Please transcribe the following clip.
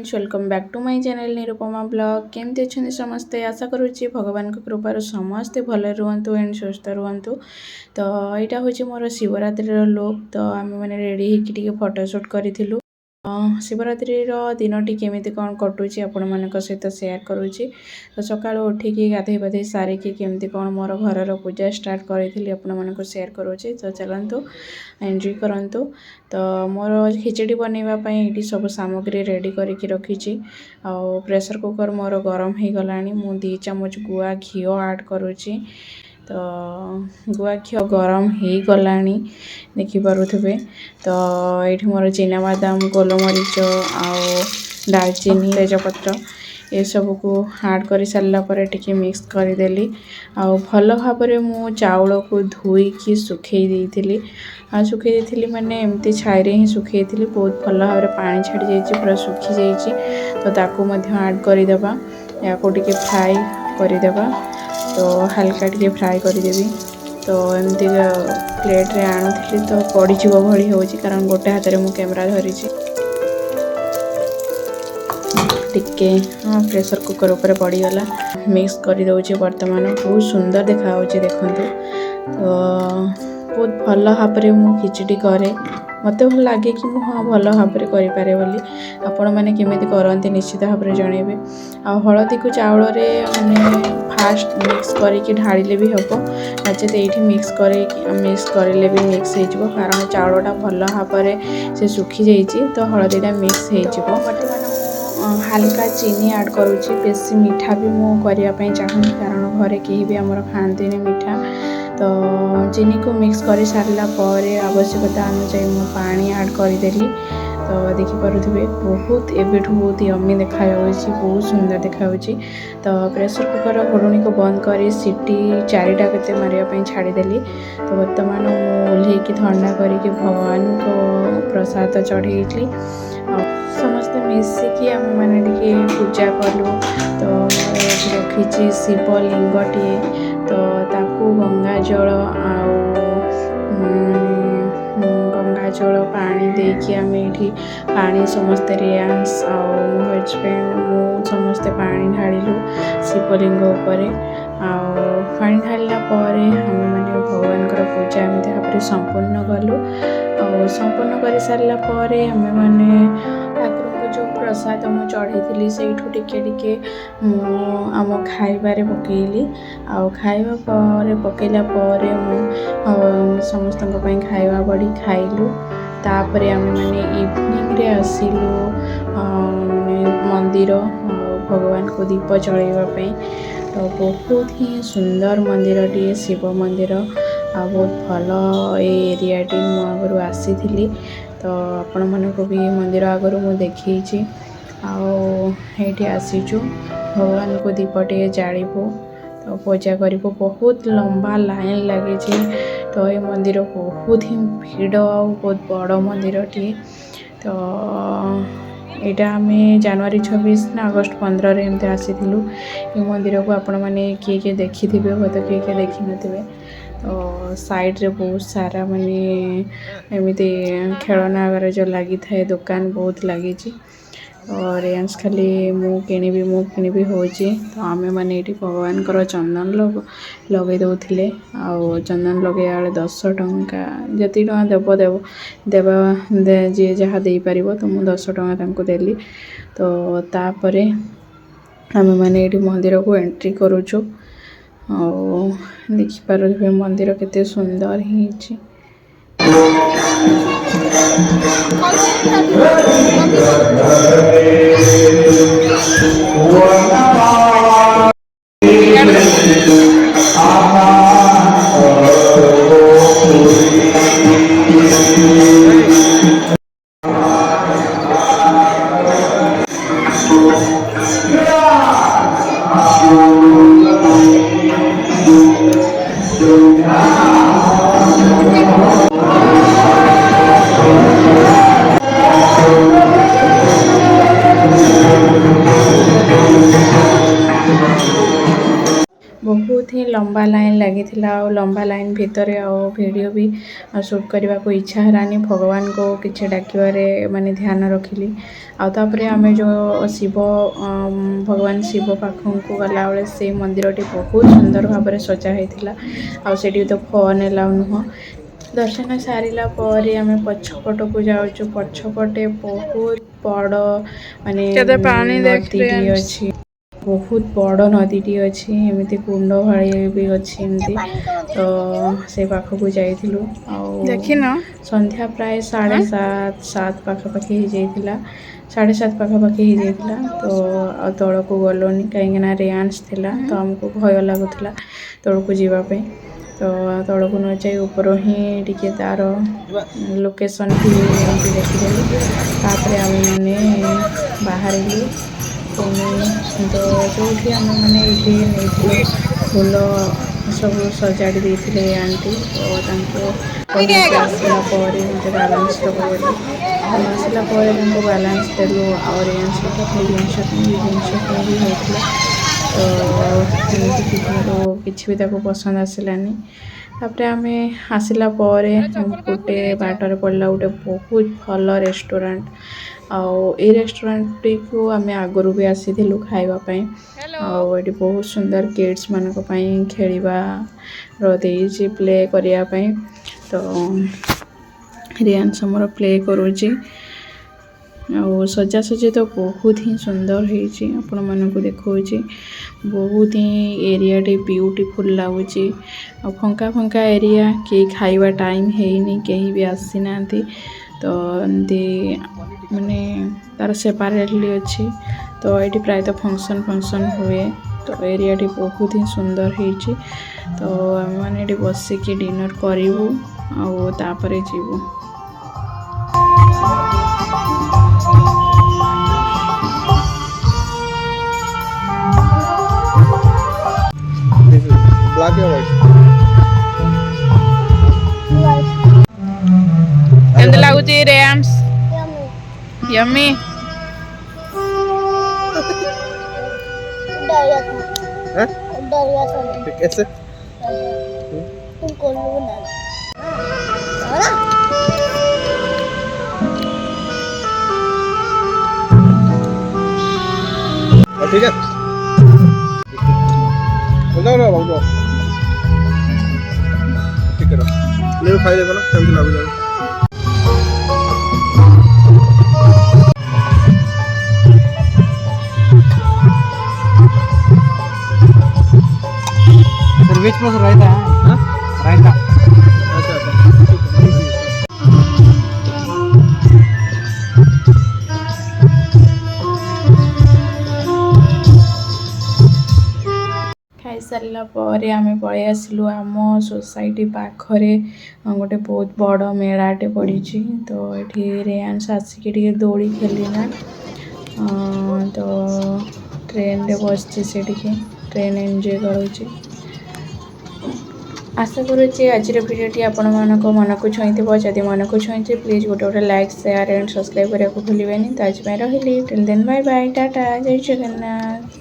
Friends welcome back to my channel Nirupama blog केमती अच्छे समस्ते आशा करुच्ची भगवान कृपार समस्ते भले रुहतु एंड सुस्थ रुहतु। तो यहाँ हूँ मोर शिवरात्रि लुक। तो आम मैंने रेडी होकर फोटोशूट करूँ। शिवरात्रि दिनटी केमिति कौन कटुची आपण मान सहित सेयार करुच्ची। तो सका उठिकी गाधे बाधे सारिकी केमती कौन मोर घर पूजा स्टार्ट करी आपण मान सेयार करुच्ची। तो चलतु एंजॉय करंतु। तो मोर खिचड़ी बनवाई ये सब सामग्री रेडी करके रखी। प्रेशर कुकर मोर गरम हो गला। मु 2 चामच गुआ घी ऐड करुच्ची। तो गुआ घी गरम हो गला देखिपे। तो ये मोर चीनाबादाम गोलमरीच आ दालचीनी तेजपत्र ये सब को ऐड कर सारापर टी मिक्स करदेली। भल भाव मु चाउल को धोईकी सुखे देती। सुखे देती माने एमती छाई ही सुखे बहुत भल भाव पानी छाड़ी जाइए पूरा सुखी जाइए। तो ताकू ऐड करदेबा या टी फ्राए करदेबा। तो हल्का टी फ्राए करदेवी। तो एमती प्लेट रे आणुली तो पड़ीज भली हो कारण गोटे हाथ में कैमरा धरी टिके प्रेशर कुकर ऊपर पड़गला मिक्स कर दौचे। बर्तमान बहुत सुंदर देखा देखु। तो बहुत भल भाव मु खिचड़ी करे मत भल लगे कि हाँ भल भाव करें बोली। आपण मैंने केमी करते निश्चित भाव जनइबे। हलदी को चाउल मैंने फास्ट मिक्स करके ढाड़े भी हम नचेत ये मिक्स करें भी मिक्स हो कारण चाउलटा भल भाव से सुखी जाइए। तो हलदीटा मिक्स हो हल्का चीनी ऐड करुच्ची। बेसी मीठा भी मुझे चाहूँगी कारण घरे कहीं भी आमर खाती मीठा। तो चीनी को मिक्स कर सारा पर आवश्यकता अनुसार मु पानी ऐड करदेली। तो देखिपे बहुत एबेठू बहुत यम्मी देखा बहुत सुंदर देखा। तो प्रेशर कुकर घोड़णी को बंद कर सीटी 4टा के मारे छाड़देली। तो बर्तमान ओल्हेकी ठंडा करके भगवान को प्रसाद चढ़ेली। समस्ते मिसिकी आम मैंने पूजा कलु। तो रखी शिवलिंगटे। तो ताकू गंगा जल गंगा जल पानी देकी आम ये पानी समस्ते रियांस मो हजबैंड मु समस्ते पानी ढाड़ू शिवलिंग उपर। पानी ढाला आम मैंने भगवान पूजा एमती भाव संपूर्ण कलु। संपूर्ण कर सारापर आम मैंने ठाकुर को जो प्रसाद मु चढ़ी से टिके आम खाइबारे पकेली। खाइबा पर पकेला समस्त खाइबा बड़ी खाइलु। तापर आम मैंने इवनिंग रे आसिलु मंदिर भगवान को दीप जलैवाई। तो बहुत ही सुंदर मंदिर टी शिव मंदिर बहुत भल एरिया टी मु आगु आसी। तो आपण मानक भी मंदिर आगर मु देखी आसीचु भगवान को दीपटे जाड़बू। तो पूजा कर बहुत लंबा लाइन लगे। तो ये मंदिर बहुत ही भीड़ बहुत बड़ मंदिर टी। तो यहाँ आम जनवरी 26 ना अगस्ट 15 एमती आसीलु ये मंदिर को। आपण मैंने किए देखी थे हूँ तो किए देखी नथिबे। तो साइड रे बहुत सारा माने एमती खेलना वगैरह जो लगी थाए दुकान बहुत लगी। और यांस खाली मु किणी हो। तो आम मैंने ये भगवान चंदन लगे दौले। चंदन लगे 10 टंका जी टका देव जी जहाँ दे पार। तो मुझे 10 टंका देली। तो तापर आम मैंने ये मंदिर को एंट्री करुचु। देखिपारे मंदिर केते सुंदर ही। बहुत ही लंबा लाइन लगी लंबा लाइन भितर वीडियो भी शूट करने को इच्छा हेलानी भगवान को किसी डाकिबारे माने ध्यान रखिली आउे आम जो शिव भगवान शिव पाखक गला बेले से मंदिर टी बहुत सुंदर भाव में सजा होता आठी तो फोन एलाउ नुह दर्शन सारा पर आम पछपट को जाऊँ पछपटे बहुत बड़ माने नदी अच्छी बहुत बड़ नदीटी अच्छी एमती कुंड भाई भी अच्छी एमती तो से पाखक जाइलु संध्या प्राय 7:30 पाखापाखि हो जाइला 7:30 पाखापाखि हो जाइला तो तल को गलोनी कहीं रेंस थिला तो आमको भय लगुला तल को जीवाई तो तल को न जाए ऊपर ही टिके तार लोकेशन भी देखिदेलु तापर आम मैंने बाहर तो जो आम मैंने ये फूल सब सजाड़ी देते आंटी तो आसला मत बालान्स दब बोली आसला बालान्स देलु और जिनस भी होता तो किसी भी पसंद आसलानी तापर आम आसला गोटे बाटर पड़ा गोटे बहुत भल रेस्टोरेंट आउ रेस्टोरेंट को आम आगु भी आसीलु खावाई आठ बहुत सुंदर किड्स मान खेल प्ले करने तो रियांश मोर प्ले करुँची सजासजी तो बहुत ही सुंदर होपण मानक देखा बहुत ही एरिया टे ब्यूटीफुल लगुच फंका फंका एरिया कहीं खाइबा टाइम है कहीं भी आसी ना तो एमती माने तार सेपारेटली अच्छी तो ये प्राय तो फंक्शन हुए तो एरिया टी बहुत ही सुंदर होती तो आम मैंने बसिकी डिनर करूँ आपर जीवु Black or white? केमती लगुच रेयांस यम्मी कैसे? ठीक है भाव ठीक है ले खाई देखो ना केमती लगुच सर्विस प्लस रायता है रायता खाई सारा पर आम पलि आसलु आम सोसाइटी पाखरे गोटे बहुत बड़ मेलाटे पड़ी तो ये रेयांश आसिक दोली खेलना तो ट्रेन रे बसची से ट्रेन एंजॉय करुँची आशा करुँचे आज भिडियोटी आपण मन को छुई जदि मन को छुई प्लीज गोटे गोटे लाइक शेयर एंड सब्सक्राइब करने को भूलें तो आज रही till then bye bye tata जय जगन्नाथ।